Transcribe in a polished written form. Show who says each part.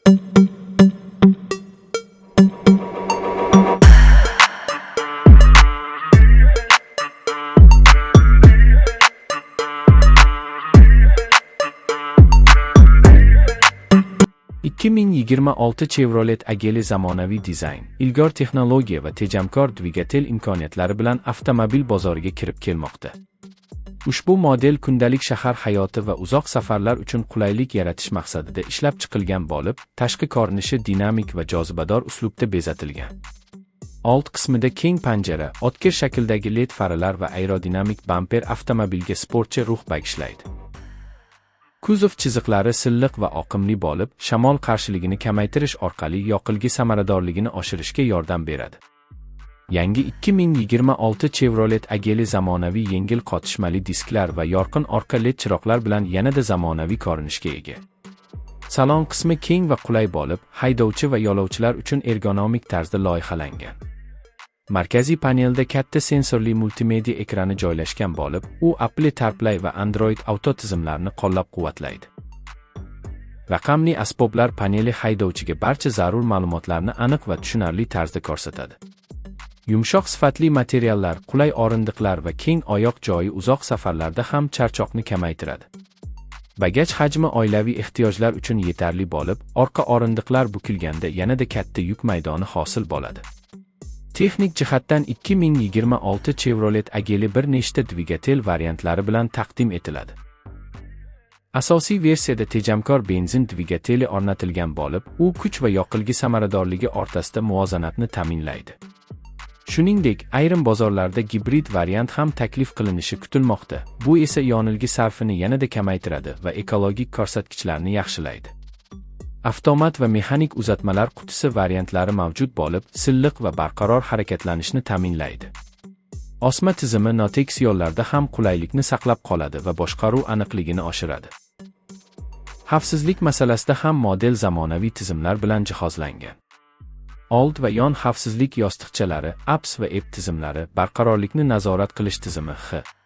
Speaker 1: 2026 Chevrolet Agili zamonaviy dizayn, ilg'or texnologiya va tejamkor dvigatel imkoniyatlari bilan avtomobil bozoriga kirib kelmoqda. Ushbu model kundalik shahar hayoti va uzoq safarlar uchun qulaylik yaratish maqsadida ishlab chiqilgan bo'lib, tashqi ko'rinishi dinamik va jozibador uslubda bezatilgan. Old qismida keng panjara, o'tkir shakldagi LED faralar va aerodinamik bamper avtomobilga sportchi ruh bag'ishlaydi. Kuzov chiziqlari silliq va oqimli bo'lib, shamol qarshiligini kamaytirish orqali yoqilg'i samaradorligini oshirishga yordam beradi. Yangi 2026 Chevrolet Agili zamonaviy yengil qotishmali disklar va yorqin orqa LED chiroqlar bilan yanada zamonaviy ko'rinishga ega. Salon qismi keng va qulay bo'lib, haydovchi va yo'lovchilar uchun ergonomik tarzda loyihalangan. Markaziy panelda katta sensorli multimedia ekrani joylashgan bo'lib, u Apple CarPlay va Android Auto tizimlarini qo'llab-quvvatlaydi. Raqamli asboblar paneli haydovchiga barcha zarur ma'lumotlarni aniq va tushunarli tarzda ko'rsatadi. Yumshoq sifatli materiallar, qulay o'rindiqlar va keng oyoq joyi uzoq safarlarda ham charchoqni kamaytiradi. Bagaj hajmi oilaviy ehtiyojlar uchun yetarli bo'lib, orqa o'rindiqlar bukilganda yanada katta yuk maydoni hosil bo'ladi. Texnik jihatdan 2026 Chevrolet Agili bir nechta dvigatel variantlari bilan taqdim etiladi. Asosiy versiyada tejamkor benzin dvigateli o'rnatilgan bo'lib, u kuch va yoqilg'i samaradorligi o'rtasida muvozanatni ta'minlaydi. Shuningdek, ayrim bozorlarda gibrid variant ham taklif qilinishi kutilmoqda. Bu esa yonilg'i sarfini yanada kamaytiradi va ekologik ko'rsatkichlarni yaxshilaydi. Avtomat va mexanik uzatmalar qutisi variantlari mavjud bo'lib, silliq va barqaror harakatlanishni ta'minlaydi. Osma tizimi notekis yo'llarda ham qulaylikni saqlab qoladi va boshqaruv aniqligini oshiradi. Xavfsizlik masalasida ham model zamonaviy tizimlar bilan jihozlangan. Old va yon xavfsizlik yostiqchalari, apps va app tizimlari, barqarorlikni nazorat qilish tizimi X